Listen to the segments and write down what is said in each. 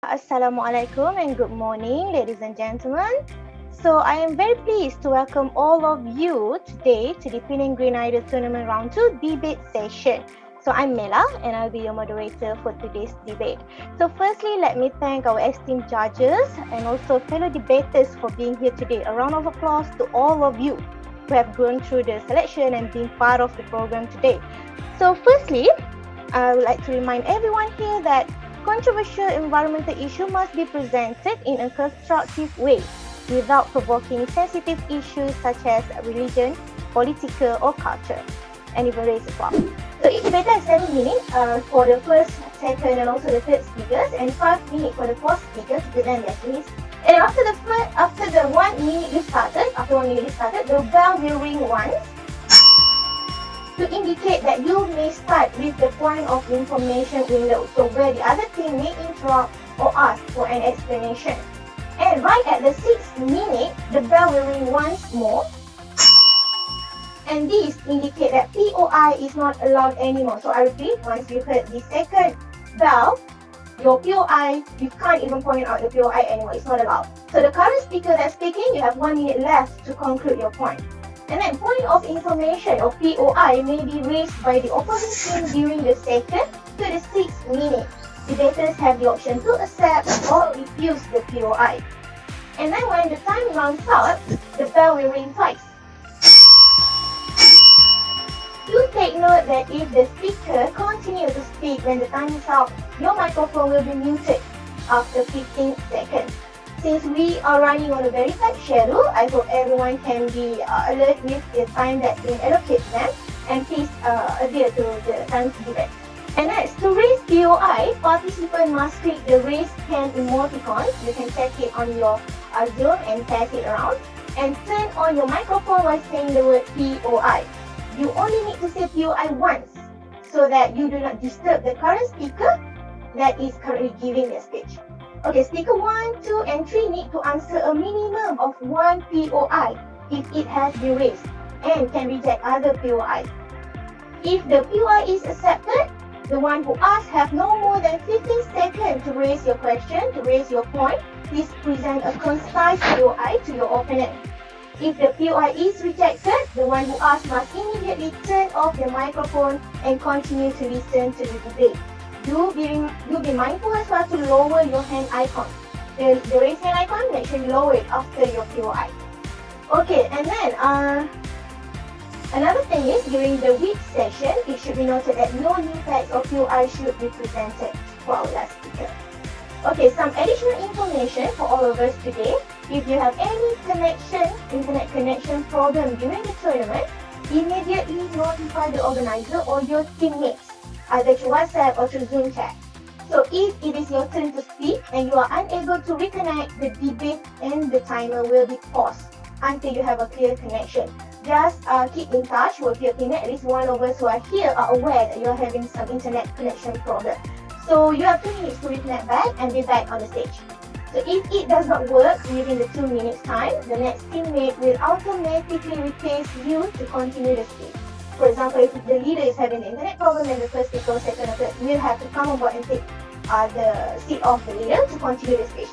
Assalamualaikum and good morning, ladies and gentlemen. So I am very pleased to welcome all of you today to the Penang Green Idol Tournament Round 2 debate session. So I'm Mela and I'll be your moderator for today's debate. So firstly, let me thank our esteemed judges and also fellow debaters for being here today. A round of applause to all of you who have gone through the selection and been part of the program today. So firstly, I would like to remind everyone here that controversial environmental issue must be presented in a constructive way without provoking sensitive issues such as religion, political or culture, and even race as well. So each debater has 7 minutes for the first, second and also the third speakers, and 5 minutes for the fourth speaker to present their case. And after the 1 minute is started, the bell will ring once to indicate that you may start with the point of information window, so where the other team may interrupt or ask for an explanation. And right at the 6th minute, the bell will ring once more, and this indicate that POI is not allowed anymore. So I repeat, once you heard the second bell, your POI, you can't even point out the POI anymore, it's not allowed. So the current speaker that's speaking, you have 1 minute left to conclude your point. And then point of information or POI may be raised by the opposition during the 2nd to the 6th minute. Debaters have the option to accept or refuse the POI. And then when the time runs out, the bell will ring twice. Do take note that if the speaker continues to speak when the time is out, your microphone will be muted after 15 seconds. Since we are running on a very tight schedule, I hope everyone can be alert with the time that's been allocated to them, and please adhere to the time given. And next, to raise POI, participants must click the raise hand emoticon. You can check it on your Zoom and pass it around, and turn on your microphone while saying the word POI. You only need to say POI once so that you do not disturb the current speaker that is currently giving the speech. Okay, speaker 1, 2 and 3 need to answer a minimum of 1 POI if it has been raised, and can reject other POI. If the POI is accepted, the one who asks have no more than 15 seconds to raise your question, to raise your point. Please present a concise POI to your opponent. If the POI is rejected, the one who asks must immediately turn off the microphone and continue to listen to the debate. Do be mindful as well to lower your hand icon. The raise hand icon, make sure you lower it after your POI. Okay, and then another thing is, during the week session, it should be noted that no new text or POI should be presented for our last speaker. Okay, some additional information for all of us today. If you have any internet connection problem during the tournament, immediately notify the organizer or your teammates, either through WhatsApp or through Zoom chat. So if it is your turn to speak and you are unable to reconnect, the debate and the timer will be paused until you have a clear connection. Just keep in touch with your teammate. At least one of us who are here are aware that you are having some internet connection problem. So you have 2 minutes to reconnect back and be back on the stage. So if it does not work within the 2 minutes time, the next teammate will automatically replace you to continue the speech. For example, if the leader is having an internet problem and the first speaker or second or third will have to come on board and take the seat of the leader to continue the speech.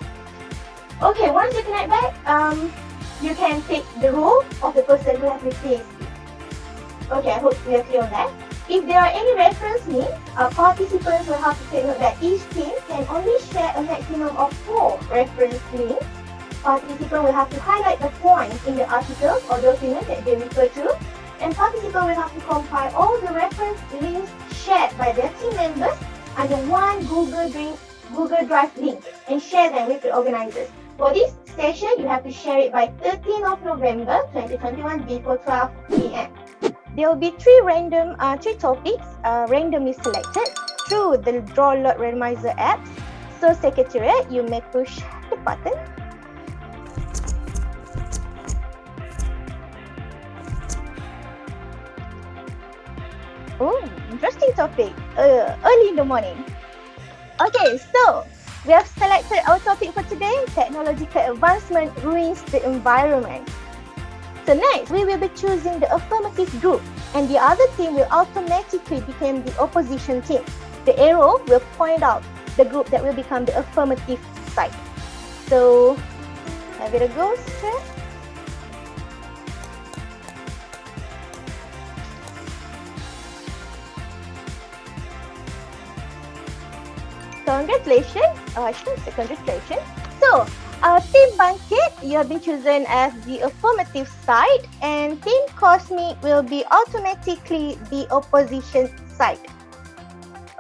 Okay, once you connect back, you can take the role of the person who has replaced you. Okay, I hope we are clear on that. If there are any reference links, participants will have to take note that each team can only share a maximum of 4 reference links. Participants will have to highlight the points in the article or document that they refer to, and participants will have to compile all the reference links shared by their team members under one Google Drive link and share them with the organizers. For this session, you have to share it by 13th of November 2021 before 12 p.m. There will be 3 topics randomly selected through the Draw Lot Randomizer apps. So Secretariat, you may push the button. Oh, interesting topic. Early in the morning. Okay, so we have selected our topic for today. Technological advancement ruins the environment. So next, we will be choosing the affirmative group, and the other team will automatically become the opposition team. The arrow will point out the group that will become the affirmative side. So, have it a go, sir. Congratulations. I shouldn't say congratulations. So, Team Bangkit, you have been chosen as the affirmative side, and Team Cosmic will be automatically the opposition side.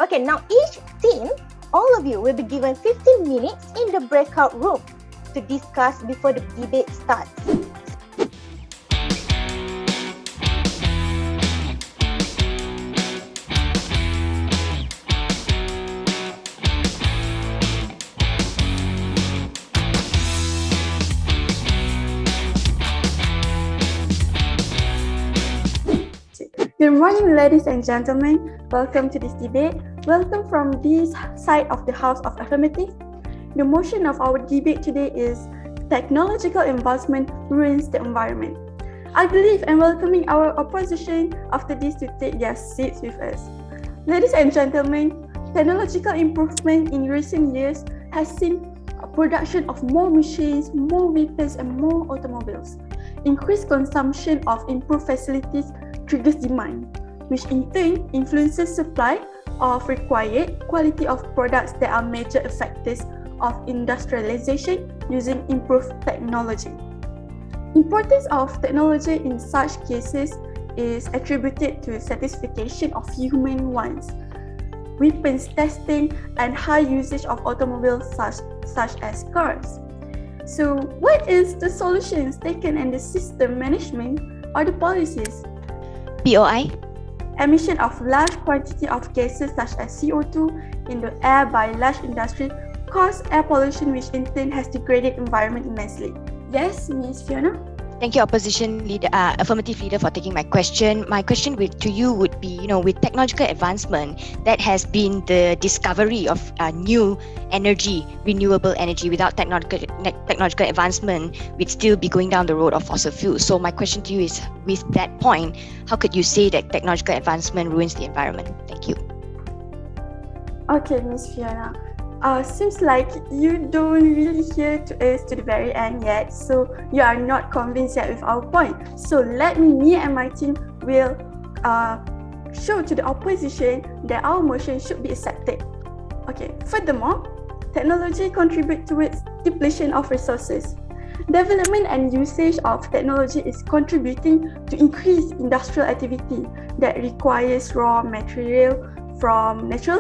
Okay, now each team, all of you will be given 15 minutes in the breakout room to discuss before the debate starts. Good morning, ladies and gentlemen. Welcome to this debate. Welcome from this side of the House of Affirmative. The motion of our debate today is technological advancement ruins the environment. I believe in welcoming our opposition after this to take their seats with us. Ladies and gentlemen, technological improvement in recent years has seen a production of more machines, more vehicles, and more automobiles. Increased consumption of improved facilities triggers demand, which in turn influences supply of required quality of products that are major factors of industrialization using improved technology. Importance of technology in such cases is attributed to satisfaction of human wants, weapons testing, and high usage of automobiles such as cars. So, what is the solutions taken in the system management or the policies? POI. Emission of large quantity of gases such as CO2 in the air by large industry cause air pollution, which in turn has degraded environment immensely. Yes, Ms. Fiona? Thank you, opposition leader, affirmative leader, for taking my question. My question to you would be, with technological advancement, that has been the discovery of new energy, renewable energy. Without technological advancement, we'd still be going down the road of fossil fuels. So my question to you is, with that point, how could you say that technological advancement ruins the environment? Thank you. Okay, Ms. Fiona. Seems like you don't really hear to us to the very end yet, so you are not convinced yet with our point. So let me and my team will show to the opposition that our motion should be accepted. Okay, furthermore, technology contributes towards depletion of resources. Development and usage of technology is contributing to increased industrial activity that requires raw material from natural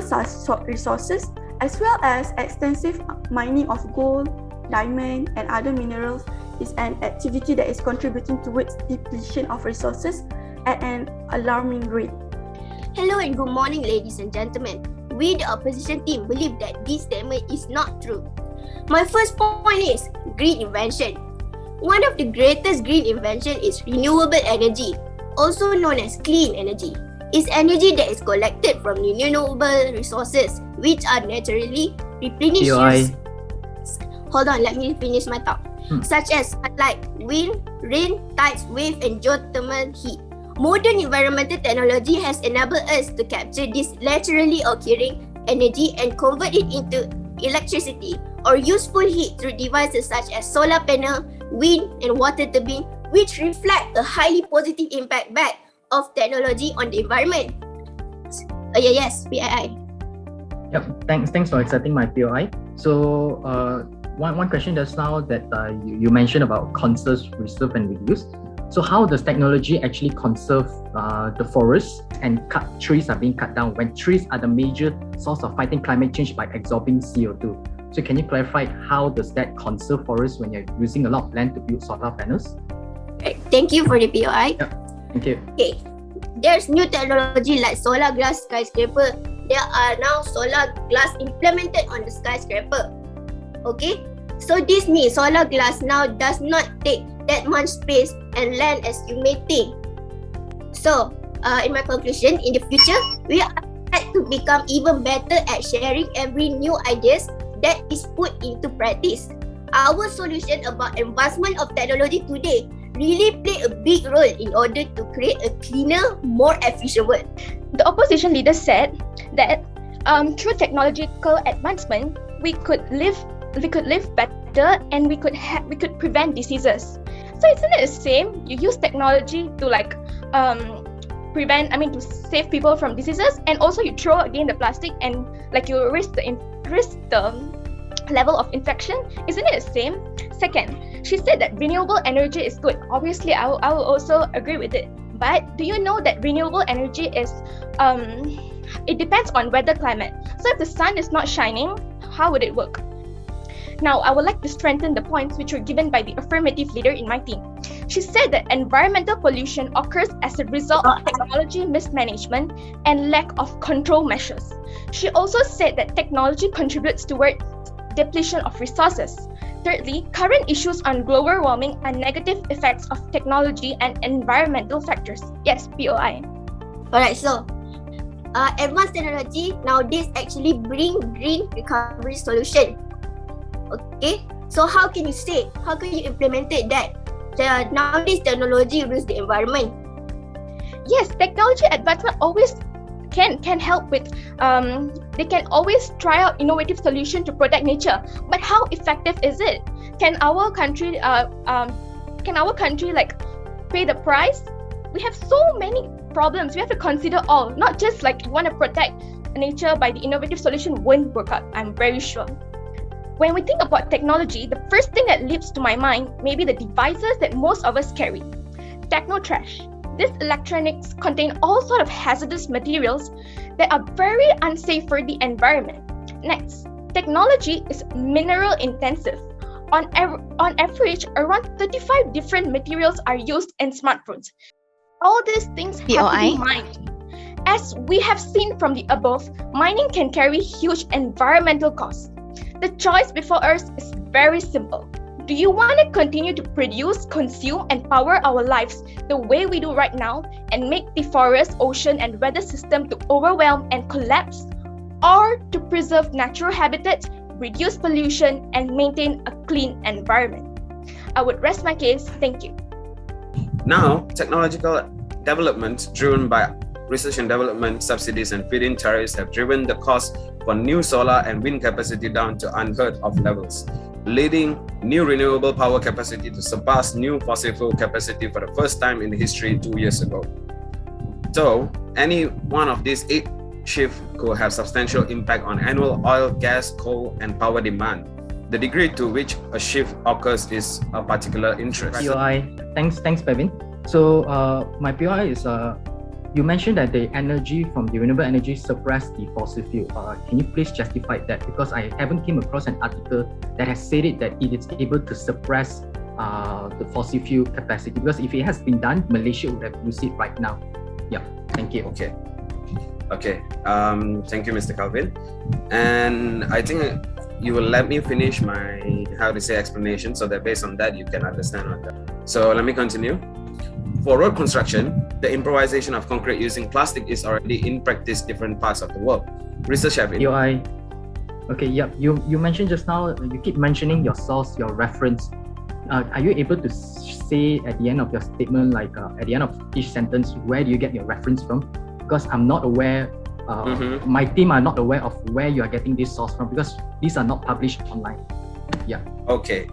resources, as well as extensive mining of gold, diamond, and other minerals is an activity that is contributing towards depletion of resources at an alarming rate. Hello and good morning, ladies and gentlemen. We, the opposition team, believe that this statement is not true. My first point is green invention. One of the greatest green invention is renewable energy, also known as clean energy. It's energy that is collected from renewable resources, which are naturally replenished. Hold on, let me finish my thought. Such as sunlight, wind, rain, tides, wave, and geothermal heat. Modern environmental technology has enabled us to capture this naturally occurring energy and convert it into electricity or useful heat through devices such as solar panel, wind, and water turbine, which reflect a highly positive impact back of technology on the environment. Yes, PII. Yep, thanks for accepting my POI. So one question just now that you mentioned about conserve, reserve, and reduce. So how does technology actually conserve the forests and trees are being cut down when trees are the major source of fighting climate change by absorbing CO2? So can you clarify how does that conserve forests when you're using a lot of land to build solar panels? Thank you for the POI. Yep, thank you. Okay, there's new technology like solar glass skyscraper. There are now solar glass implemented on the skyscraper. Okay, so this means solar glass now does not take that much space and land as you may think. So, in my conclusion, in the future, we are to become even better at sharing every new ideas that is put into practice. Our solution about advancement of technology today really play a big role in order to create a cleaner, more efficient world. The opposition leader said that through technological advancement, we could live better, and we could prevent diseases. So isn't it the same? You use technology to to save people from diseases, and also you throw again the plastic, and you risk the level of infection. Isn't it the same? Second, she said that renewable energy is good. Obviously, I will also agree with it. But do you know that renewable energy is it depends on weather climate. So if the sun is not shining, how would it work? Now, I would like to strengthen the points which were given by the affirmative leader in my team. She said that environmental pollution occurs as a result of technology mismanagement and lack of control measures. She also said that technology contributes toward depletion of resources. Thirdly, current issues on global warming are negative effects of technology and environmental factors. Yes, POI. Alright, so advanced technology nowadays actually bring green recovery solution. Okay, so how can you implement that? Nowadays technology ruins the environment. Yes, technology advancement always can help with they can always try out innovative solution to protect nature. But how effective is it? Can our country pay the price? We have so many problems. We have to consider all, not just you want to protect nature by the innovative solution won't work out. I'm very sure. When we think about technology, the first thing that leaps to my mind may be the devices that most of us carry. Techno trash. These electronics contain all sorts of hazardous materials that are very unsafe for the environment. Next, technology is mineral intensive. On average, around 35 different materials are used in smartphones. All these things have to be mined. As we have seen from the above, mining can carry huge environmental costs. The choice before us is very simple. Do you want to continue to produce, consume, and power our lives the way we do right now and make the forest, ocean, and weather system to overwhelm and collapse? Or to preserve natural habitats, reduce pollution, and maintain a clean environment? I would rest my case. Thank you. Now, technological development driven by research and development subsidies and feed-in tariffs have driven the cost for new solar and wind capacity down to unheard of levels, leading new renewable power capacity to surpass new fossil fuel capacity for the first time in history 2 years ago. So, any one of these 8 shifts could have substantial impact on annual oil, gas, coal, and power demand. The degree to which a shift occurs is a particular interest. POI, thanks, Pevin. So my POI is you mentioned that the energy from the renewable energy suppressed the fossil fuel. Can you please justify that? Because I haven't came across an article that has said it that it is able to suppress the fossil fuel capacity. Because if it has been done, Malaysia would have used it right now. Yeah, thank you. Okay. Thank you, Mr. Calvin. And I think you will let me finish my explanation so that based on that you can understand on that. So let me continue. For road construction, the improvisation of concrete using plastic is already in practice in different parts of the world. Research have POI. Okay, yeah. You mentioned just now, you keep mentioning your source, your reference. Are you able to say at the end of your statement, at the end of each sentence, where do you get your reference from? Because I'm not aware, my team are not aware of where you are getting this source from, because these are not published online. Yeah. Okay,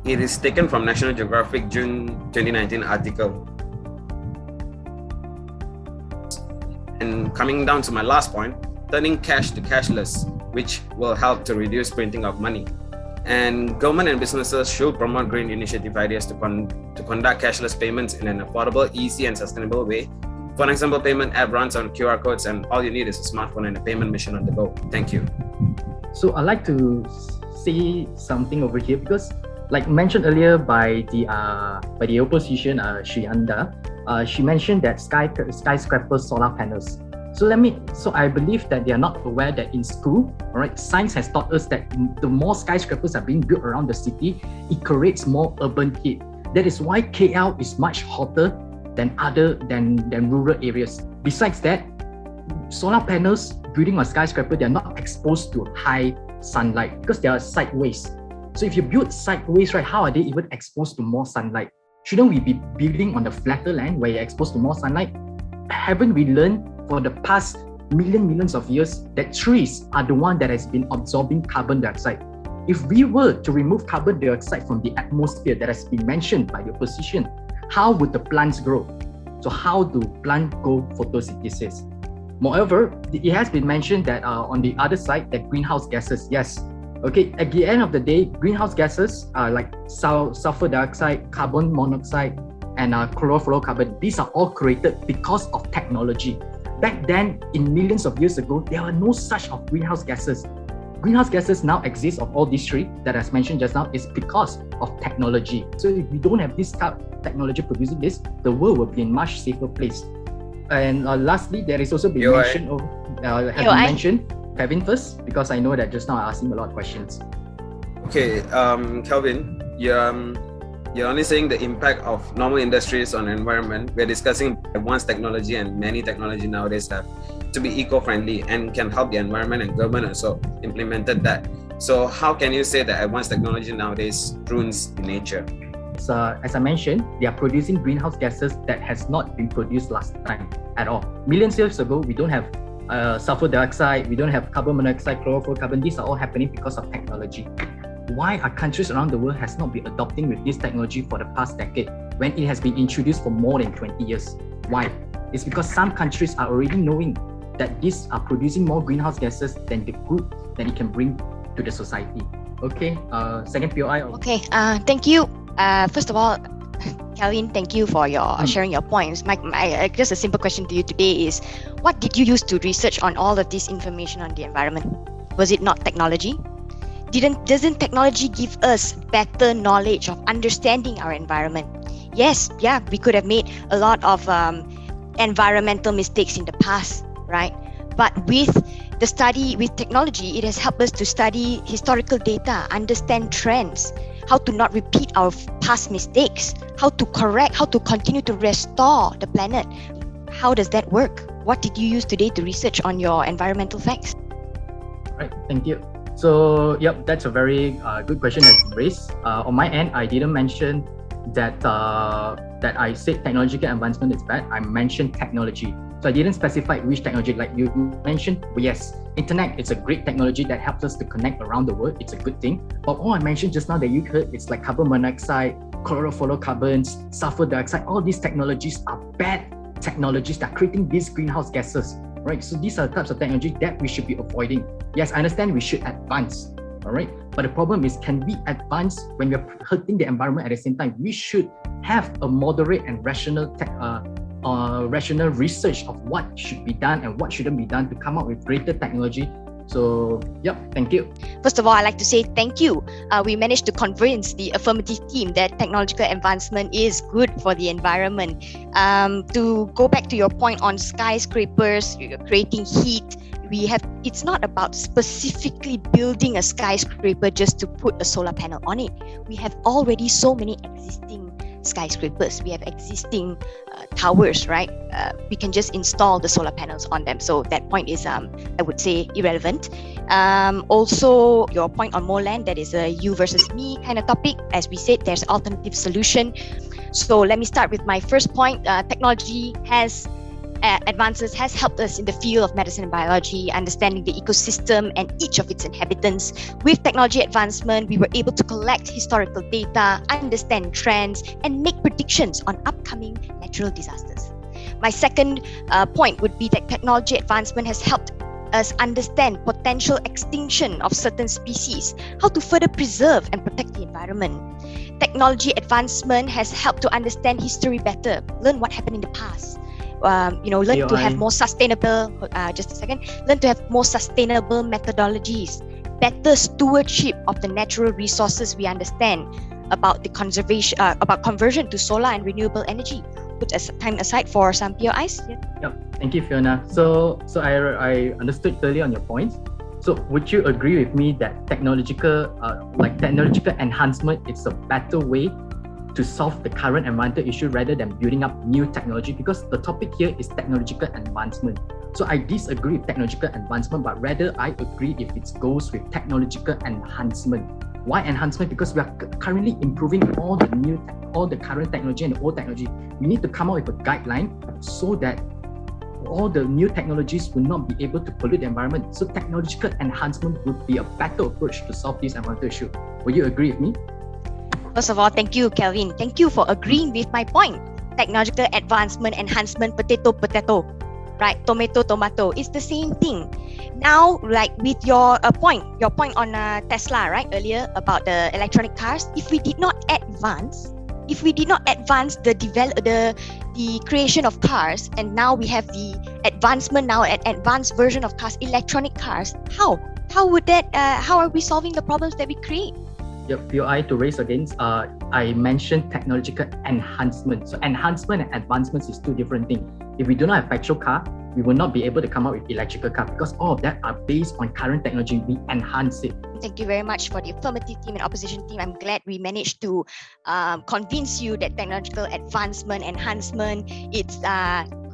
it is taken from National Geographic June 2019 article. And coming down to my last point, turning cash to cashless, which will help to reduce printing of money. And government and businesses should promote green initiative ideas to conduct cashless payments in an affordable, easy, and sustainable way. For example, payment app runs on QR codes, and all you need is a smartphone and a payment machine on the go. Thank you. So I'd like to say something over here, because like mentioned earlier by the opposition, Shriyanda, she mentioned that skyscraper solar panels. So I believe that they are not aware that in school, all right, science has taught us that the more skyscrapers are being built around the city, it creates more urban heat. That is why KL is much hotter than rural areas. Besides that, solar panels building on skyscraper, they are not exposed to high sunlight because they are sideways. So if you build sideways, right, how are they even exposed to more sunlight? Shouldn't we be building on the flatter land where you're exposed to more sunlight? Haven't we learned for the past millions of years that trees are the one that has been absorbing carbon dioxide. If we were to remove carbon dioxide from the atmosphere that has been mentioned by the opposition, how would the plants grow? So how do plants go photosynthesis? Moreover, it has been mentioned that on the other side, that greenhouse gases, yes. Okay, at the end of the day, greenhouse gases are like sulfur dioxide, carbon monoxide, and chlorofluorocarbon. These are all created because of technology. Back then, in millions of years ago, there were no such of greenhouse gases. Greenhouse gases now exist of all these three that I mentioned just now is because of technology. So if we don't have this type of technology producing this, the world will be in much safer place. And lastly, there is also been mentioned, mentioned, Kevin first, because I know that just now I asked him a lot of questions. Okay, Kelvin, you're only saying the impact of normal industries on the environment. We're discussing advanced technology, and many technology nowadays have to be eco-friendly and can help the environment, and government also implemented that. So how can you say that advanced technology nowadays ruins nature? So, as I mentioned, they are producing greenhouse gases that has not been produced last time at all. Millions of years ago, we don't have sulfur dioxide, we don't have carbon monoxide, chlorofluorocarbon. These are all happening because of technology. Why are countries around the world has not been adopting with this technology for the past decade when it has been introduced for more than 20 years? Why? It's because some countries are already knowing that these are producing more greenhouse gases than the good that it can bring to the society. Okay, second POI. Okay, thank you. First of all, Kelvin, thank you for your sharing your points. Just a simple question to you today is, what did you use to research on all of this information on the environment? Was it not technology? Doesn't technology give us better knowledge of understanding our environment? Yes, yeah, we could have made a lot of environmental mistakes in the past, right? But with the study, with technology, it has helped us to study historical data, understand trends, how to not repeat our past mistakes, how to correct, how to continue to restore the planet. How does that work? What did you use today to research on your environmental facts? Right, thank you. So, yep, that's a very good question that's raised. On my end, I didn't mention that I said technological advancement is bad. I mentioned technology. So I didn't specify which technology. Like you mentioned, yes, internet is a great technology that helps us to connect around the world. It's a good thing. But all I mentioned just now that you heard, it's like carbon monoxide, chlorofluorocarbons, sulfur dioxide. All these technologies are bad technologies that are creating these greenhouse gases. Right? So these are the types of technology that we should be avoiding. Yes, I understand we should advance. All right. But the problem is, can we advance when we're hurting the environment at the same time? We should have a moderate and rational research of what should be done and what shouldn't be done to come up with greater technology. So, yep, thank you. First of all, I'd like to say thank you. We managed to convince the affirmative team that technological advancement is good for the environment. To go back to your point on skyscrapers, creating heat, it's not about specifically building a skyscraper just to put a solar panel on it. We have already so many existing skyscrapers. We have existing towers, right? We can just install the solar panels on them. So that point is, I would say, irrelevant. Also, your point on more land, that is a you versus me kind of topic. As we said, there's alternative solution. So let me start with my first point. Technology advances has helped us in the field of medicine and biology, understanding the ecosystem and each of its inhabitants. With technology advancement, we were able to collect historical data, understand trends, and make predictions on upcoming natural disasters. My second point would be that technology advancement has helped us understand potential extinction of certain species, how to further preserve and protect the environment. Technology advancement has helped to understand history better, learn what happened in the past. Learn to have more sustainable, learn to have more sustainable methodologies, better stewardship of the natural resources. We understand about the conservation, about conversion to solar and renewable energy. Put time aside for some POIs. Yep. Thank you, Fiona. So I understood clearly on your points. So would you agree with me that technological enhancement is a better way to solve the current environmental issue rather than building up new technology? Because the topic here is technological advancement. So I disagree with technological advancement, but rather I agree if it goes with technological enhancement. Why enhancement? Because we are currently improving all the current technology and the old technology. We need to come up with a guideline so that all the new technologies will not be able to pollute the environment. So technological enhancement would be a better approach to solve this environmental issue. Will you agree with me? First of all, thank you, Kelvin. Thank you for agreeing with my point. Technological advancement, enhancement, potato, right? Tomato, it's the same thing. Now, like with your point on Tesla, right? Earlier about the electronic cars, if we did not advance the creation of cars, and now we have the advancement now, an advanced version of cars, electronic cars, how are we solving the problems that we create? Yep, POI to raise against, I mentioned technological enhancement. So enhancement and advancements is two different things. If we do not have petrol car, we will not be able to come up with electrical car because all of that are based on current technology. We enhance it. Thank you very much for the affirmative team and opposition team. I'm glad we managed to convince you that technological advancement, enhancement,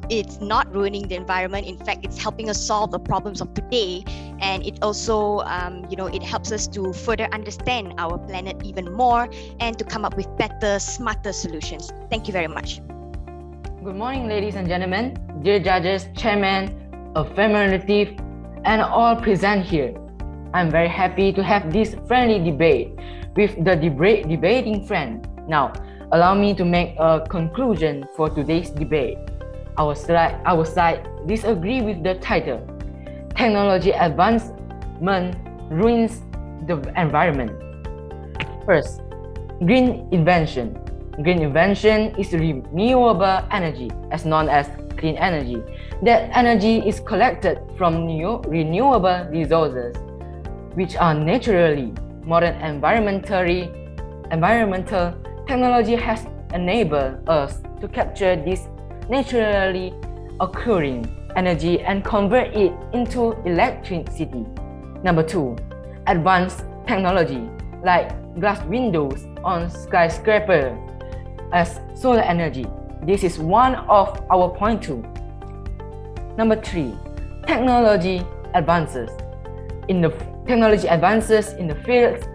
it's not ruining the environment. In fact, it's helping us solve the problems of today, and it also it helps us to further understand our planet even more and to come up with better, smarter solutions. Thank you very much. Good morning, ladies and gentlemen, dear judges, chairman, affirmative, and all present here. I'm very happy to have this friendly debate with the debating friend. Now, allow me to make a conclusion for today's debate. Our side disagree with the title. Technology advancement ruins the environment. First, green invention. Green invention is renewable energy, as known as clean energy. That energy is collected from renewable resources, which are naturally. Modern environmental technology has enabled us to capture this naturally occurring energy and convert it into electricity. Number 2, advanced technology like glass windows on skyscraper as solar energy. This is one of our point 2. Number 3, technology advances in the fields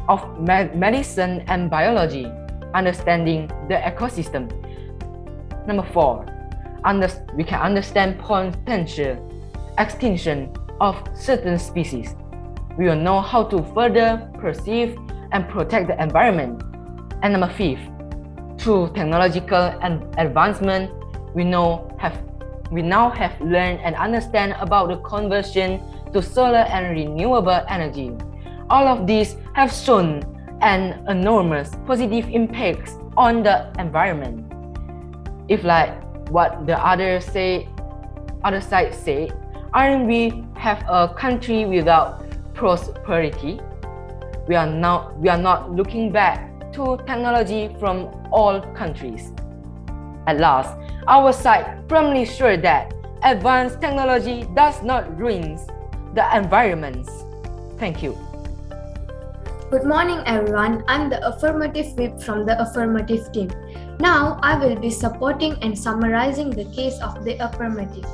of medicine and biology, understanding the ecosystem. Number 4, we can understand potential extinction of certain species. We will know how to further perceive and protect the environment. And number 5, through technological advancement, we now have learned and understand about the conversion to solar and renewable energy. All of these have shown an enormous positive impacts on the environment. If like what the other side say, aren't we have a country without prosperity? We are not looking back to technology from all countries. At last, our side firmly sure that advanced technology does not ruin the environment. Thank you. Good morning, everyone. I'm the affirmative whip from the affirmative team. Now, I will be supporting and summarizing the case of the affirmative.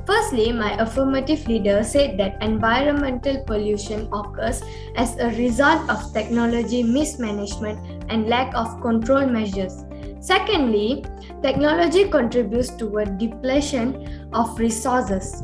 Firstly, my affirmative leader said that environmental pollution occurs as a result of technology mismanagement and lack of control measures. Secondly, technology contributes toward depletion of resources.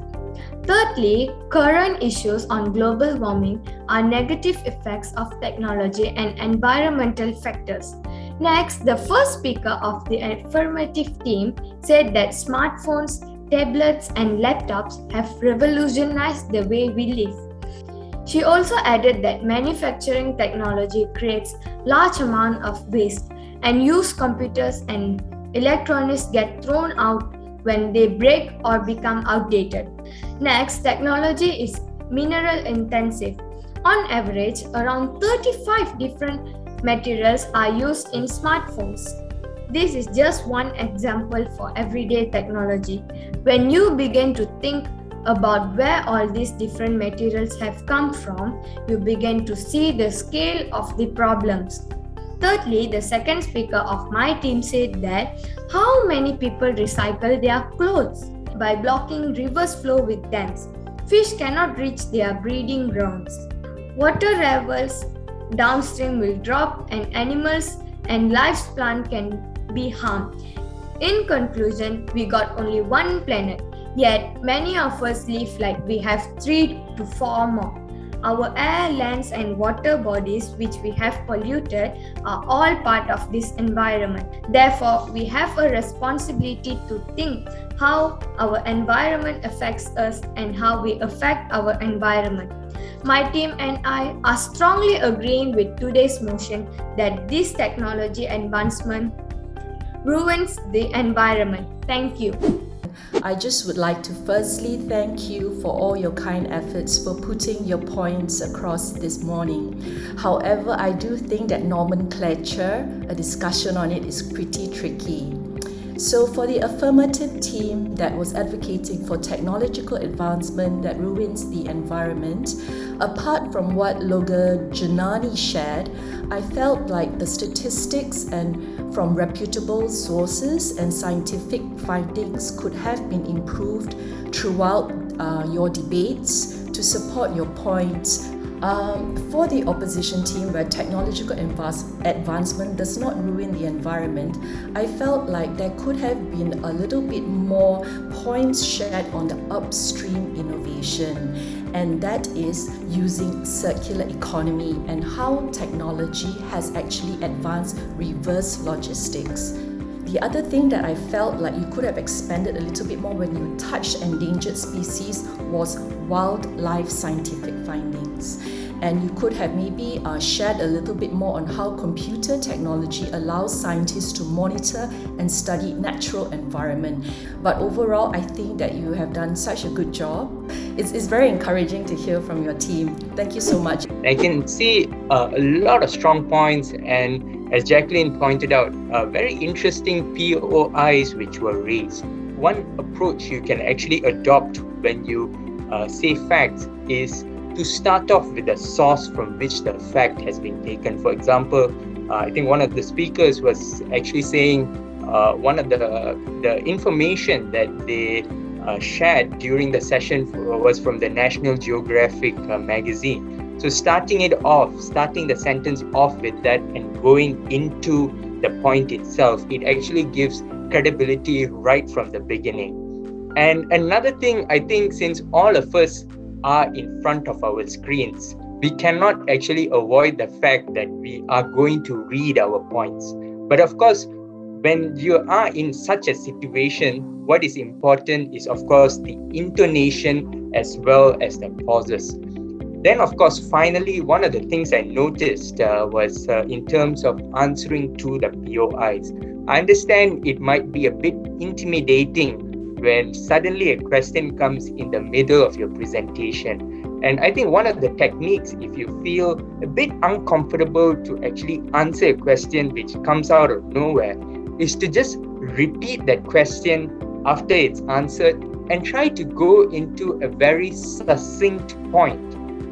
Thirdly, current issues on global warming are negative effects of technology and environmental factors. Next, the first speaker of the affirmative team said that smartphones, tablets, and laptops have revolutionized the way we live. She also added that manufacturing technology creates large amount of waste, and used computers and electronics get thrown out when they break or become outdated. Next, technology is mineral intensive. On average, around 35 different materials are used in smartphones. This is just one example for everyday technology. When you begin to think about where all these different materials have come from, you begin to see the scale of the problems. Thirdly, the second speaker of my team said that how many people recycle their clothes? By blocking rivers flow with dams. Fish cannot reach their breeding grounds. Water levels downstream will drop and animals and lifespan can be harmed. In conclusion, we got only one planet. Yet, many of us live like we have 3 to 4 more. Our air, lands, and water bodies, which we have polluted, are all part of this environment. Therefore, we have a responsibility to think how our environment affects us and how we affect our environment. My team and I are strongly agreeing with today's motion that this technology advancement ruins the environment. Thank you. I just would like to firstly thank you for all your kind efforts for putting your points across this morning. However, I do think that nomenclature, a discussion on it is pretty tricky. So for the affirmative team that was advocating for technological advancement that ruins the environment, apart from what Loga Janani shared, I felt like the statistics and from reputable sources and scientific findings could have been improved throughout your debates to support your points. For the opposition team, where technological advancement does not ruin the environment, I felt like there could have been a little bit more points shared on the upstream innovation, and that is using circular economy and how technology has actually advanced reverse logistics. The other thing that I felt like you could have expanded a little bit more when you touched endangered species was wildlife scientific findings. And you could have maybe shared a little bit more on how computer technology allows scientists to monitor and study natural environment. But overall, I think that you have done such a good job. It's very encouraging to hear from your team. Thank you so much. I can see a lot of strong points, and as Jacqueline pointed out, very interesting POIs which were raised. One approach you can actually adopt when you say facts is to start off with the source from which the fact has been taken. For example, I think one of the speakers was actually saying one of the information that they shared during the session was from the National Geographic magazine. So starting the sentence off with that and going into the point itself, it actually gives credibility right from the beginning. And another thing, I think, since all of us are in front of our screens, we cannot actually avoid the fact that we are going to read our points. But of course, when you are in such a situation, what is important is, of course, the intonation as well as the pauses. Then, of course, finally, one of the things I noticed was in terms of answering to the POIs. I understand it might be a bit intimidating when suddenly a question comes in the middle of your presentation. And I think one of the techniques, if you feel a bit uncomfortable to actually answer a question which comes out of nowhere, is to just repeat that question after it's answered and try to go into a very succinct point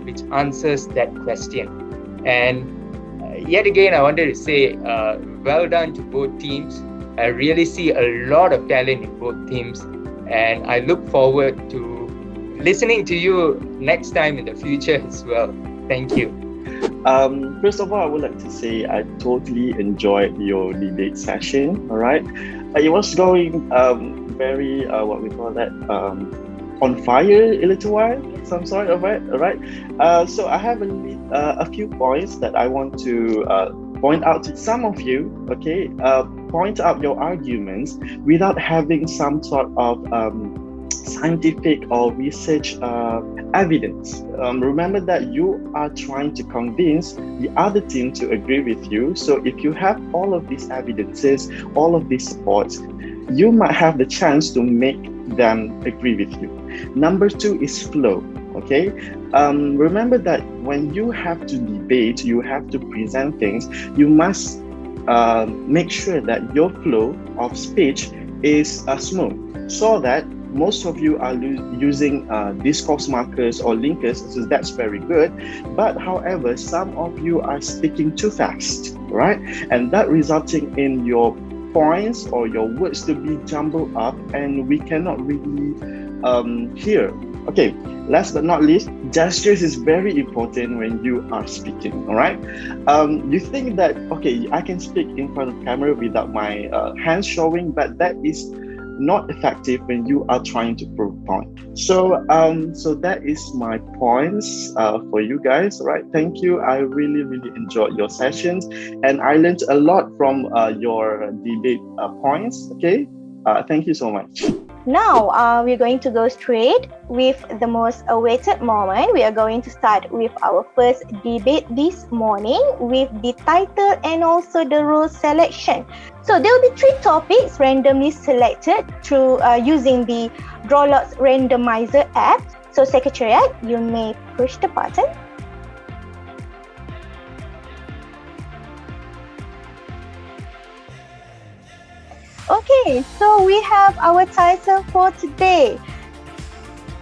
which answers that question. And yet again, I wanted to say well done to both teams. I really see a lot of talent in both teams, and I look forward to listening to you next time in the future as well. Thank you. First of all, I would like to say I totally enjoyed your debate session. All right, it was going very what we call that on fire a little while, some sort of it. All right. So I have a few points that I want to point out to some of you. Okay, point out your arguments without having some sort of scientific or research evidence. Remember that you are trying to convince the other team to agree with you. So if you have all of these evidences, all of these supports, you might have the chance to make them agree with you. Number two is flow. Okay, remember that when you have to debate, you have to present things, you must make sure that your flow of speech is smooth, so that most of you are using discourse markers or linkers, so that's very good. But however, some of you are speaking too fast, right? And that resulting in your points or your words to be jumbled up, and we cannot really hear. Okay, last but not least, gestures is very important when you are speaking, all right? You think that, okay, I can speak in front of camera without my hands showing, but that is not effective when you are trying to prove a point. So that is my points for you guys. All right, thank you. I really enjoyed your sessions, and I learned a lot from your debate points. Okay, thank you so much. Now, we're going to go straight with the most awaited moment. We are going to start with our first debate this morning with the title and also the rule selection. So there will be 3 topics randomly selected through using the Draw Lots Randomizer app. So Secretariat, you may push the button. Okay, so we have our title for today.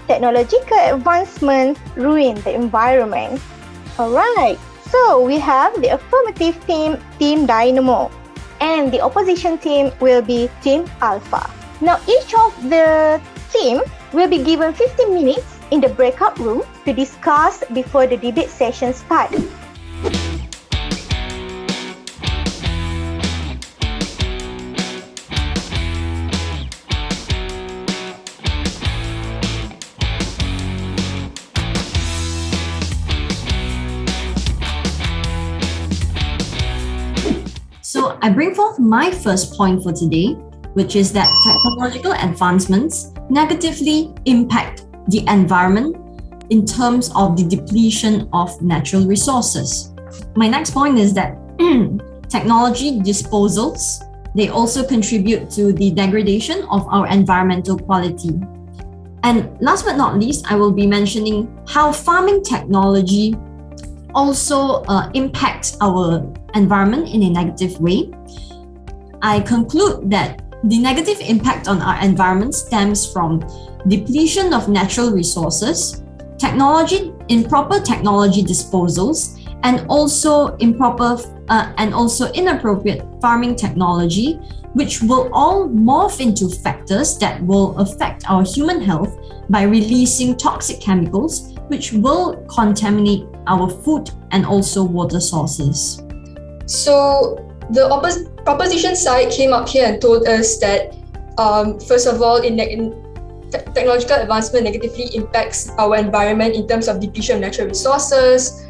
Technological advancements ruin the environment. Alright, so we have the affirmative team, Team Dynamo, and the opposition team will be Team Alpha. Now each of the team will be given 15 minutes in the breakout room to discuss before the debate session starts. So I bring forth my first point for today, which is that technological advancements negatively impact the environment in terms of the depletion of natural resources. My next point is that technology disposals, they also contribute to the degradation of our environmental quality. And last but not least, I will be mentioning how farming technology also impacts our environment in a negative way. I conclude that the negative impact on our environment stems from depletion of natural resources, improper technology disposals, and also inappropriate farming technology, which will all morph into factors that will affect our human health by releasing toxic chemicals, which will contaminate our food and also water sources. So the proposition side came up here and told us that first of all, technological advancement negatively impacts our environment in terms of depletion of natural resources.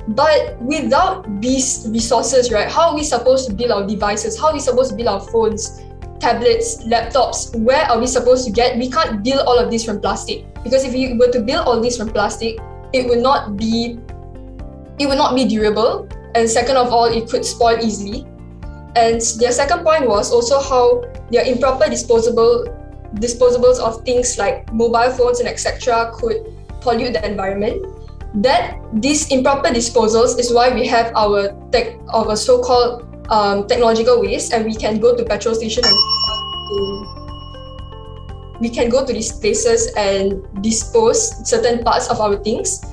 But without these resources, right, how are we supposed to build our devices? How are we supposed to build our phones, tablets, laptops? Where are we supposed to get? We can't build all of this from plastic, because if you were to build all this from plastic, it would not be durable. And second of all, it could spoil easily. And their second point was also how their improper disposables of things like mobile phones and etc. could pollute the environment. That these improper disposals is why we have our so-called technological waste, and we can go to petrol stations and we can go to these places and dispose certain parts of our things.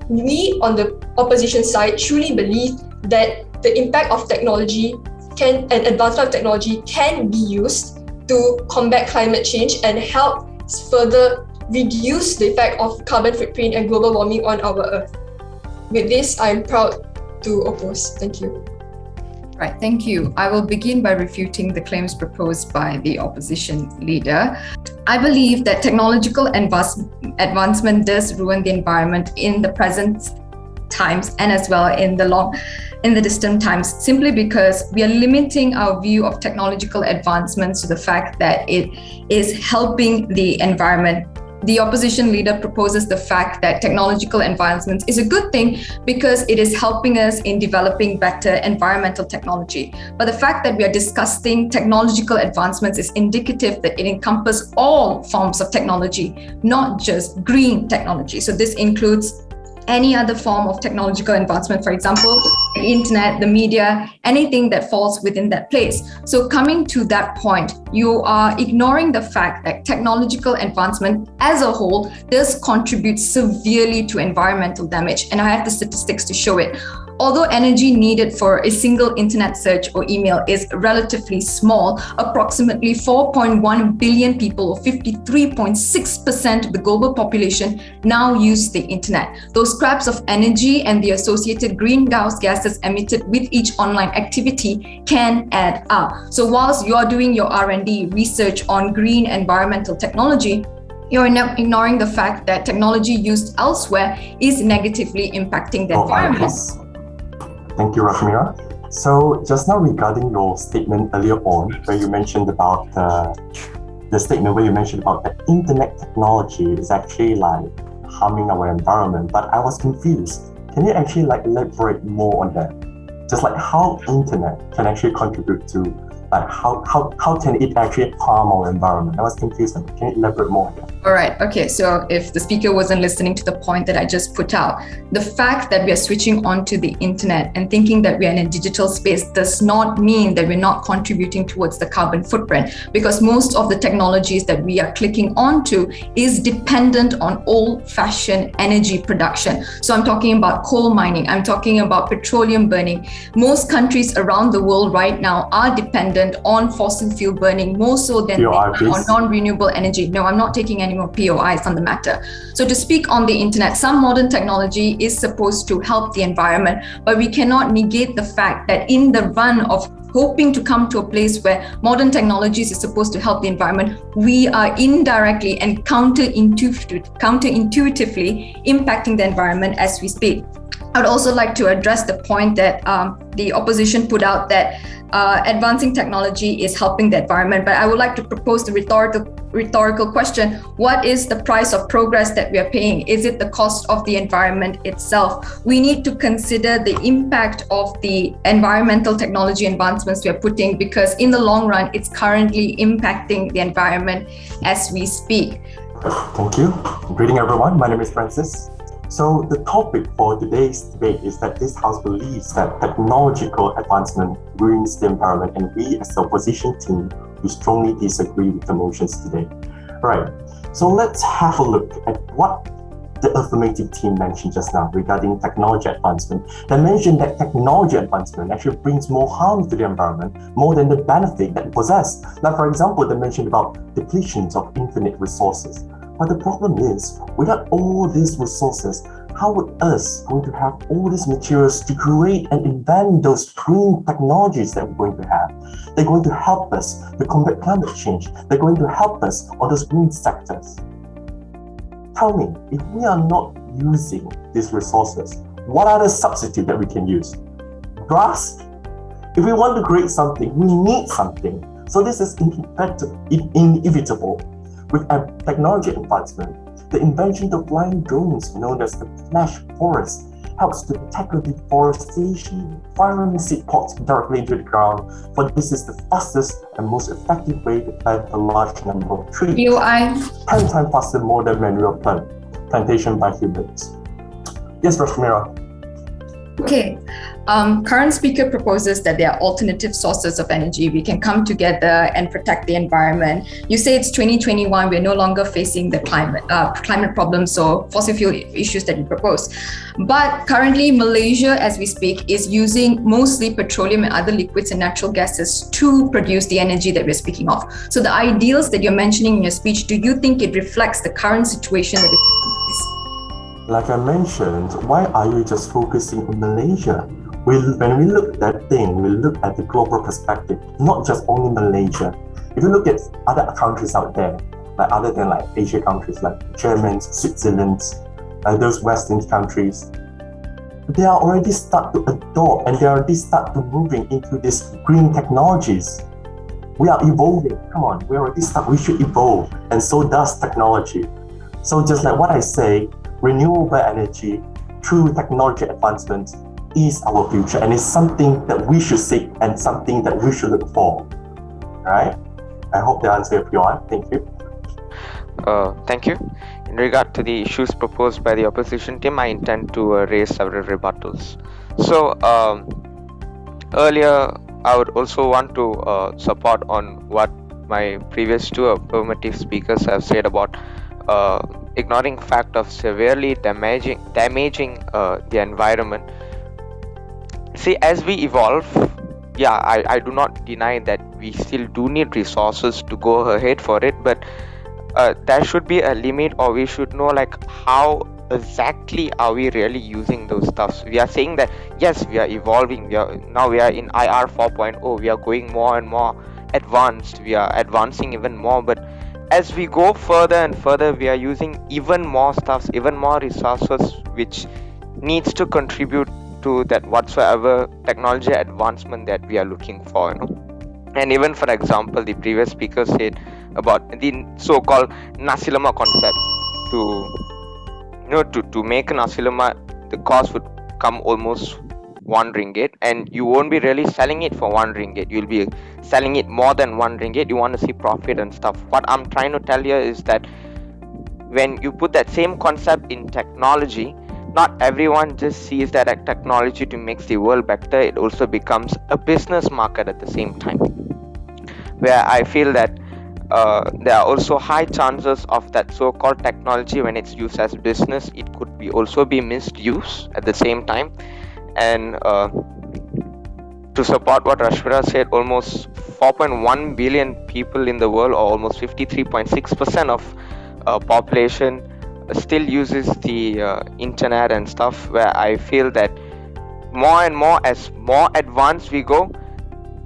We on the opposition side truly believe that the impact of technology and advancement of technology can be used to combat climate change and help further reduce the effect of carbon footprint and global warming on our Earth. With this, I'm proud to oppose. Thank you. Right, thank you. I will begin by refuting the claims proposed by the opposition leader. I believe that technological advancement does ruin the environment in the present times and as well in the distant times, simply because we are limiting our view of technological advancements to the fact that it is helping the environment. The opposition leader proposes the fact that technological advancements is a good thing because it is helping us in developing better environmental technology. But the fact that we are discussing technological advancements is indicative that it encompasses all forms of technology, not just green technology. So this includes any other form of technological advancement, for example, the internet, the media, anything that falls within that place. So coming to that point, you are ignoring the fact that technological advancement as a whole does contribute severely to environmental damage. And I have the statistics to show it. Although energy needed for a single internet search or email is relatively small, approximately 4.1 billion people, or 53.6% of the global population, now use the internet. Those scraps of energy and the associated greenhouse gases emitted with each online activity can add up. So whilst you're doing your R&D research on green environmental technology, you're ignoring the fact that technology used elsewhere is negatively impacting the environment. Thank you, Rashmira. So just now regarding your statement earlier on, where you mentioned about the statement where you mentioned about that internet technology is actually like harming our environment, but I was confused. Can you actually like elaborate more on that? Just like how internet can actually contribute to like how can it actually harm our environment? I was confused. Can you elaborate more on that? All right. Okay. So if the speaker wasn't listening to the point that I just put out, the fact that we are switching onto the internet and thinking that we are in a digital space does not mean that we're not contributing towards the carbon footprint, because most of the technologies that we are clicking onto is dependent on old-fashioned energy production. So I'm talking about coal mining. I'm talking about petroleum burning. Most countries around the world right now are dependent on fossil fuel burning more so than they are on non-renewable energy. No, I'm not taking any more POIs on the matter. So to speak on the internet, some modern technology is supposed to help the environment, but we cannot negate the fact that in the run of hoping to come to a place where modern technologies is supposed to help the environment, we are indirectly and counterintuitively impacting the environment as we speak. I'd also like to address the point that the opposition put out that advancing technology is helping the environment, but I would like to propose the rhetorical question: what is the price of progress that we are paying? Is it the cost of the environment itself? We need to consider the impact of the environmental technology advancements we are putting, because in the long run, it's currently impacting the environment as we speak. Thank you. Greeting everyone. My name is Francis. So the topic for today's debate is that this House believes that technological advancement ruins the environment, and we as the opposition team, we strongly disagree with the motions today. Right, so let's have a look at what the affirmative team mentioned just now regarding technology advancement. They mentioned that technology advancement actually brings more harm to the environment more than the benefit that it possesses. Like for example, they mentioned about depletions of infinite resources. But the problem is, without all these resources, how would us going to have all these materials to create and invent those green technologies that we're going to have? They're going to help us to combat climate change. They're going to help us on those green sectors. Tell me, if we are not using these resources, what are the substitutes that we can use? Grass? If we want to create something, we need something. So this is inevitable. With technology advancement, the invention of flying drones known as the flash forest helps to tackle deforestation, firing seed pods directly into the ground, for this is the fastest and most effective way to plant a large number of trees. 10 times faster more than manual plantation by humans. Yes, Rashmira. Okay. Current speaker proposes that there are alternative sources of energy. We can come together and protect the environment. You say it's 2021, we're no longer facing the climate problems or fossil fuel issues that you propose. But currently, Malaysia, as we speak, is using mostly petroleum and other liquids and natural gases to produce the energy that we're speaking of. So the ideals that you're mentioning in your speech, do you think it reflects the current situation that is? Like I mentioned, why are you just focusing on Malaysia? When we look at that thing, we look at the global perspective, not just only Malaysia. If you look at other countries out there, like other than like Asia countries like Germany, Switzerland, those Western countries, they are already start to adopt and they already start to moving into these green technologies. We are evolving. Come on, we should evolve, and so does technology. So just like what I say, renewable energy through technology advancement is our future, and it's something that we should seek and something that we should look for. Right? I hope that answered your POI. Thank you. Thank you. In regard to the issues proposed by the opposition team, I intend to raise several rebuttals. So earlier, I would also want to support on what my previous two affirmative speakers have said about ignoring fact of severely damaging the environment. see, as we evolve, yeah, I do not deny that we still do need resources to go ahead for it, but there should be a limit, or we should know like how exactly are we really using those stuffs. We are saying that yes, we are evolving, we are in IR 4.0, we are going more and more advanced, we are advancing even more, but as we go further and further, we are using even more stuffs, even more resources, which needs to contribute to that whatsoever technology advancement that we are looking for, you know. And even for example, the previous speaker said about the so-called nasi lemak concept. To make a nasi lemak, the cost would come almost RM1, and you won't be really selling it for RM1. You'll be selling it more than RM1. You want to see profit and stuff. What I'm trying to tell you is that when you put that same concept in technology, not everyone just sees that technology to make the world better. It also becomes a business market at the same time, where I feel that there are also high chances of that so-called technology, when it's used as business, it could be also be misused at the same time. And to support what Rashmira said, almost 4.1 billion people in the world, or almost 53.6% of population still uses the internet and stuff, where I feel that more and more, as more advanced we go,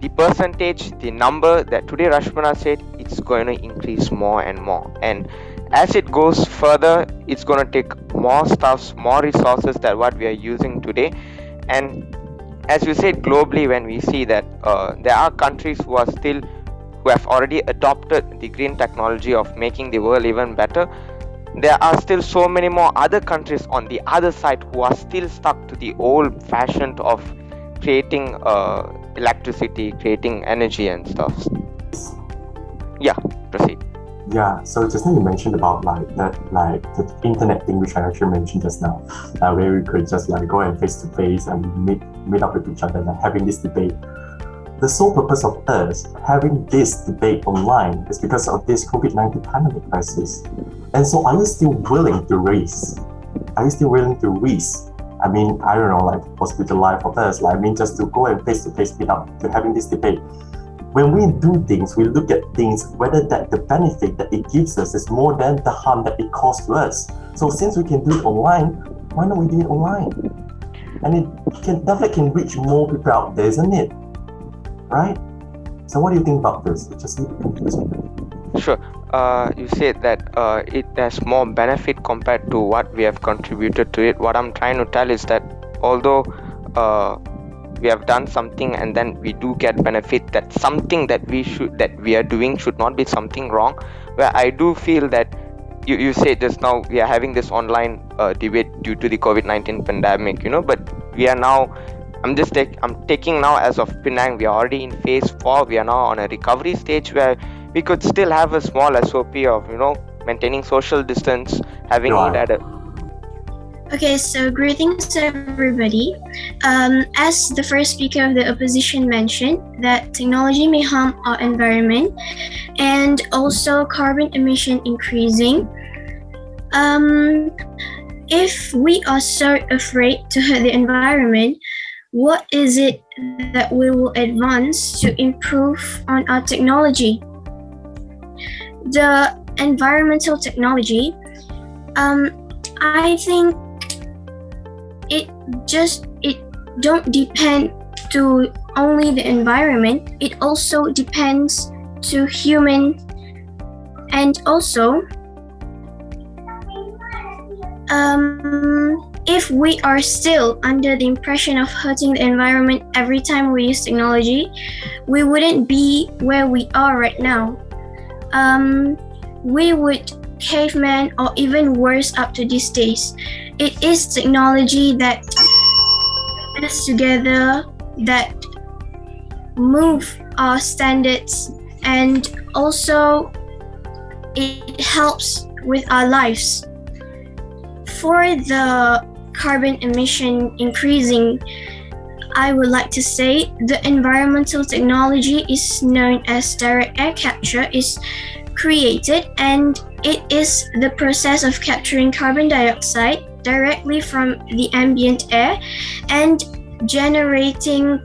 the percentage, the number that today Rashmana said, it's going to increase more and more. And as it goes further, it's going to take more stuffs, more resources than what we are using today. And as you said, globally, when we see that there are countries who have already adopted the green technology of making the world even better, there are still so many more other countries on the other side who are still stuck to the old fashioned of creating electricity, creating energy and stuff. Yeah, proceed. Yeah, so just now you mentioned about the internet thing, which I actually mentioned just now, where we could just go and face to face and meet up with each other and having this debate. The sole purpose of us having this debate online is because of this COVID-19 pandemic crisis. And so are you still willing to raise? Are you still willing to risk? I mean, I don't know, possibly the life of us, just to go and face to face meet up to having this debate. When we do things, we look at things, whether that the benefit that it gives us is more than the harm that it causes to us. So since we can do it online, why not we do it online? And it definitely can reach more people out there, isn't it? Right? So what do you think about this? Just leave it confused. Sure. You said that it has more benefit compared to what we have contributed to it. What I'm trying to tell is that although we have done something and then we do get benefit, that something that we are doing should not be something wrong. Where I do feel that you said just now we are having this online debate due to the COVID-19 pandemic, but we are now. I'm taking now as of Penang, we are already in phase 4. We are now on a recovery stage where we could still have a small SOP of, maintaining social distance, having it at a... Okay, so greetings everybody. As the first speaker of the opposition mentioned, that technology may harm our environment and also carbon emission increasing. If we are so afraid to hurt the environment, what is it that we will advance to improve on our technology? The environmental technology, I think it don't depend to only the environment. It also depends to human, and also if we are still under the impression of hurting the environment every time we use technology, we wouldn't be where we are right now. We would caveman or even worse up to these days. It is technology that us together, that move our standards, and also it helps with our lives. For the carbon emission increasing, I would like to say the environmental technology is known as direct air capture is created, and it is the process of capturing carbon dioxide directly from the ambient air and generating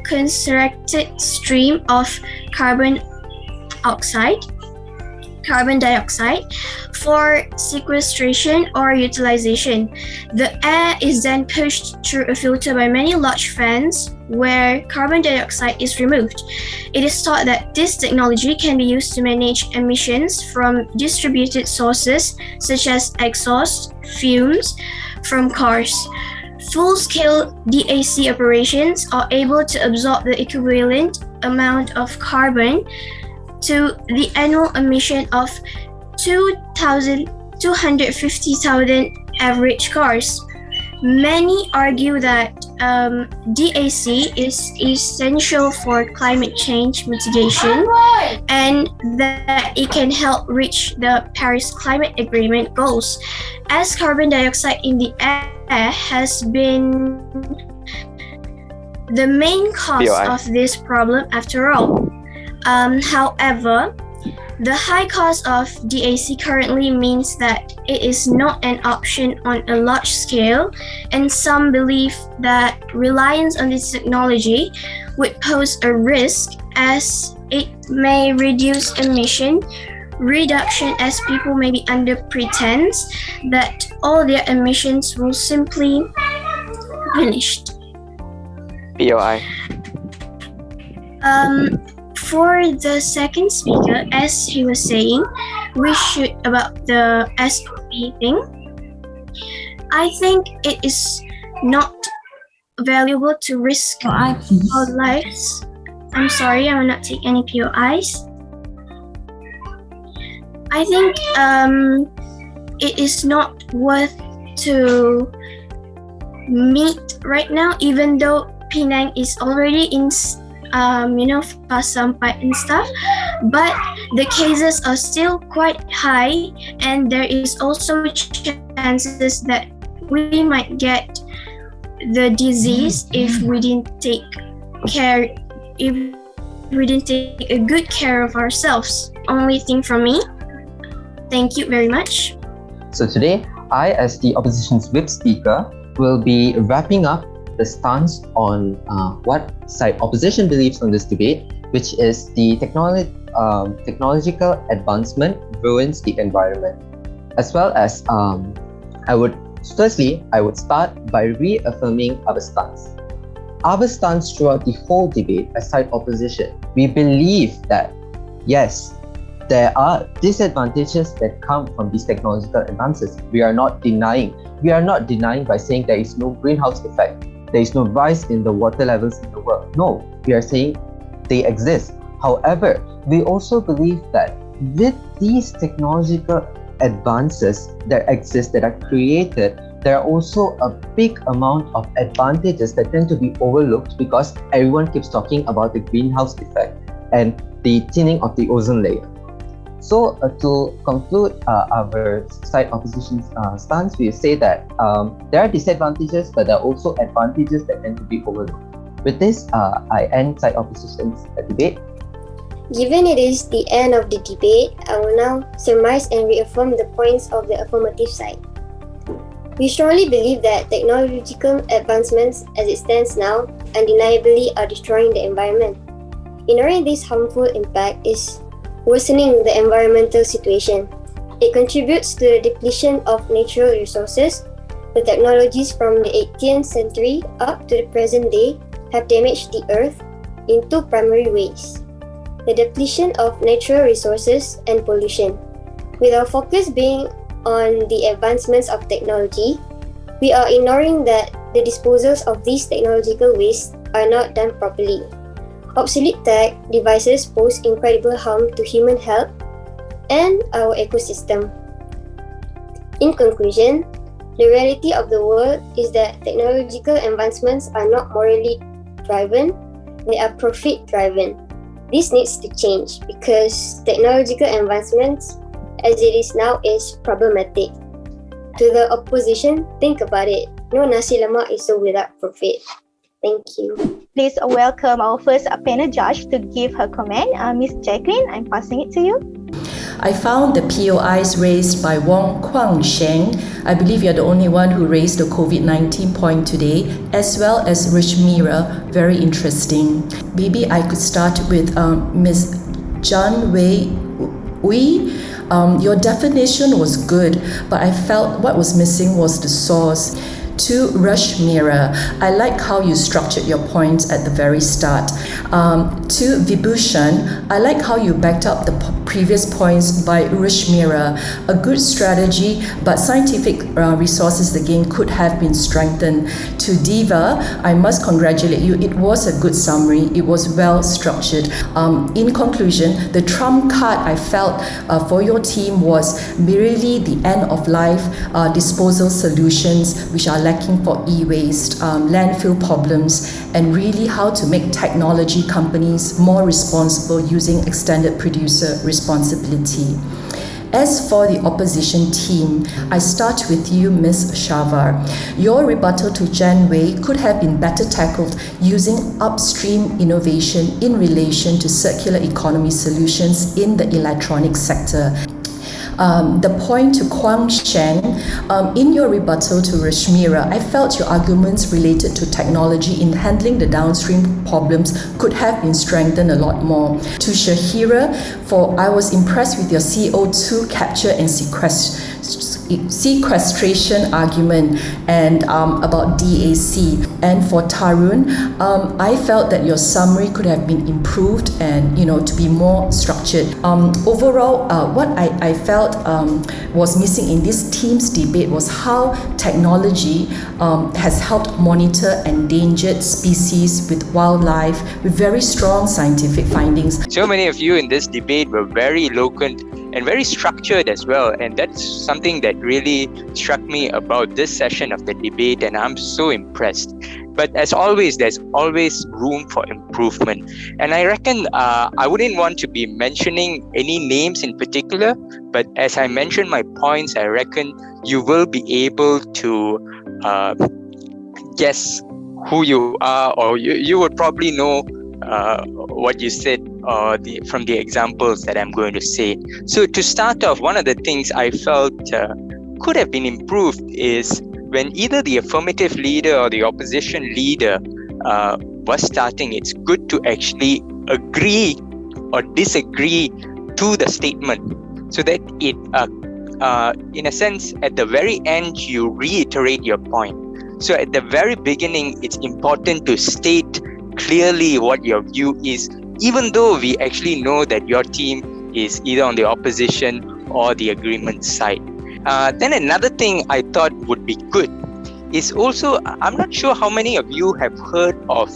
concentrated stream of carbon dioxide for sequestration or utilization. The air is then pushed through a filter by many large fans where carbon dioxide is removed. It is thought that this technology can be used to manage emissions from distributed sources such as exhaust, fumes from cars. Full-scale DAC operations are able to absorb the equivalent amount of carbon to the annual emission of 250,000 average cars. Many argue that DAC is essential for climate change mitigation and that it can help reach the Paris Climate Agreement goals, as carbon dioxide in the air has been the main cause of this problem after all. However, the high cost of DAC currently means that it is not an option on a large scale, and some believe that reliance on this technology would pose a risk as it may reduce emission reduction, as people may be under pretense that all their emissions will simply vanished. POI. For the second speaker, as he was saying, we should about the SOP thing. I think it is not valuable to risk our lives. I'm sorry, I will not take any POIs. I think it is not worth to meet right now, even though Penang is already in fast sampai and stuff, but the cases are still quite high, and there is also chances that we might get the disease if we didn't take a good care of ourselves. Only thing from me. Thank you very much. So today, I, as the opposition's whip speaker, will be wrapping up the stance on what side opposition believes on this debate, which is the technological advancement ruins the environment. As well as, I would start by reaffirming our stance. Our stance throughout the whole debate as side opposition, we believe that yes, there are disadvantages that come from these technological advances. We are not denying by saying there is no greenhouse effect. There is no rise in the water levels in the world. No, we are saying they exist. However, we also believe that with these technological advances that exist, that are created, there are also a big amount of advantages that tend to be overlooked because everyone keeps talking about the greenhouse effect and the thinning of the ozone layer. So to conclude our side opposition stance, we say that there are disadvantages, but there are also advantages that tend to be overlooked. With this, I end side opposition's debate. Given it is the end of the debate, I will now surmise and reaffirm the points of the affirmative side. We strongly believe that technological advancements as it stands now undeniably are destroying the environment. Ignoring this harmful impact is worsening the environmental situation. It contributes to the depletion of natural resources. The technologies from the 18th century up to the present day have damaged the earth in two primary ways: the depletion of natural resources and pollution. With our focus being on the advancements of technology, we are ignoring that the disposals of these technological wastes are not done properly. Obsolete tech devices pose incredible harm to human health and our ecosystem. In conclusion, the reality of the world is that technological advancements are not morally driven, they are profit driven. This needs to change because technological advancements as it is now is problematic. To the opposition, think about it. No nasi lemak is sold without profit. Thank you. Please welcome our first panel judge to give her comment. Miss Jacqueline, I'm passing it to you. I found the POIs raised by Wong Kwang Sheng. I believe you're the only one who raised the COVID-19 point today, as well as Rishmira, very interesting. Maybe I could start with Ms. Jan Wei. Your definition was good, but I felt what was missing was the source. To Rashmira, I like how you structured your points at the very start. To Vibhushan, I like how you backed up the previous points by Rashmira. A good strategy, but scientific resources again could have been strengthened. To Diva, I must congratulate you. It was a good summary. It was well structured. In conclusion, the trump card I felt for your team was merely the end of life disposal solutions, which are lacking for e-waste, landfill problems, and really how to make technology companies more responsible using extended producer responsibility. As for the opposition team, I start with you, Ms. Shavar. Your rebuttal to Jan Wei could have been better tackled using upstream innovation in relation to circular economy solutions in the electronics sector. The point to Kwang Sheng, in your rebuttal to Rashmira, I felt your arguments related to technology in handling the downstream problems could have been strengthened a lot more. To Shahira, I was impressed with your CO2 capture and sequestration argument and about DAC. And for Tarun, I felt that your summary could have been improved and to be more structured. Overall, what I felt was missing in this team's debate was how technology has helped monitor endangered species with wildlife with very strong scientific findings. So many of you in this debate were very eloquent and very structured as well, and that's something that really struck me about this session of the debate, and I'm so impressed. But as always, there's always room for improvement, and I reckon I wouldn't want to be mentioning any names in particular, but as I mentioned my points, I reckon you will be able to guess who you are, or you would probably know what you said from the examples that I'm going to say. So to start off, one of the things I felt could have been improved is when either the affirmative leader or the opposition leader was starting, it's good to actually agree or disagree to the statement so that it, in a sense, at the very end, you reiterate your point. So at the very beginning, it's important to state clearly what your view is, even though we actually know that your team is either on the opposition or the agreement side. Then another thing I thought would be good is also, I'm not sure how many of you have heard of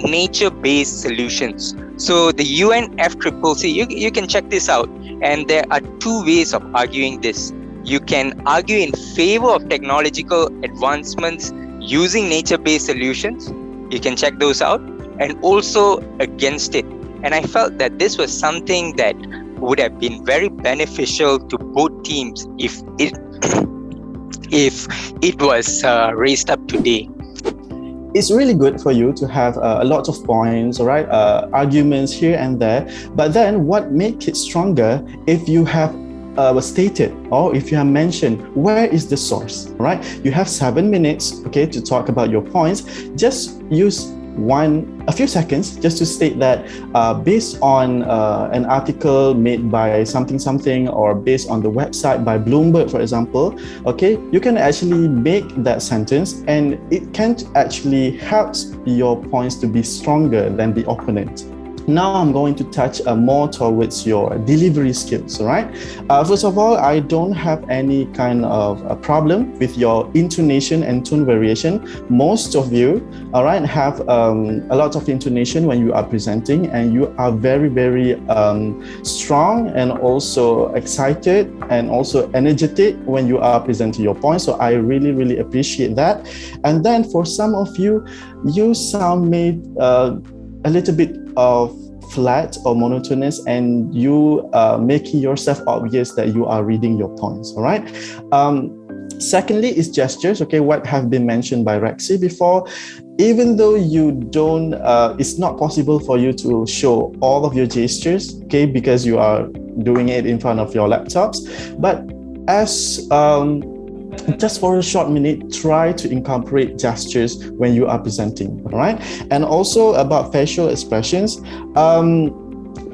nature-based solutions. So the UNFCCC, you can check this out, and there are two ways of arguing this. You can argue in favor of technological advancements using nature-based solutions. You can check those out, and also against it. And I felt that this was something that would have been very beneficial to both teams if it was raised up today. It's really good for you to have a lot of points, all right, arguments here and there. But then what makes it stronger if you have stated, or if you have mentioned where is the source, right? You have 7 minutes, okay, to talk about your points. Just use a few seconds just to state that based on an article made by something, or based on the website by Bloomberg, for example, okay, you can actually make that sentence, and it can actually help your points to be stronger than the opponent. Now I'm going to touch more towards your delivery skills, all right? First of all, I don't have any kind of a problem with your intonation and tone variation. Most of you, all right, have a lot of intonation when you are presenting, and you are very, very strong and also excited and also energetic when you are presenting your points. So I really, really appreciate that. And then for some of you, you sound made a little bit of flat or monotonous, and you making yourself obvious that you are reading your points, all right? Secondly is gestures, okay, what have been mentioned by Rexy before. even though you don't, it's not possible for you to show all of your gestures, okay, because you are doing it in front of your laptops, but as just for a short minute, try to incorporate gestures when you are presenting, all right? And also about facial expressions,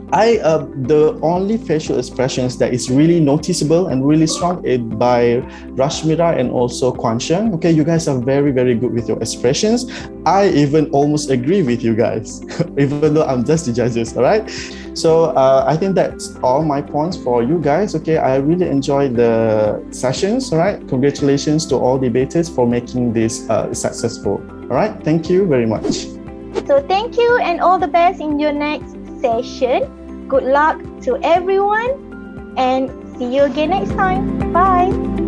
the only facial expressions that is really noticeable and really strong is by Rashmira and also Kwan Sheng. Okay, you guys are very, very good with your expressions. I even almost agree with you guys, even though I'm just the judges, all right? So I think that's all my points for you guys. Okay, I really enjoyed the sessions, all right? Congratulations to all debaters for making this successful, all right? Thank you very much. So thank you and all the best in your next session. Good luck to everyone and see you again next time. Bye.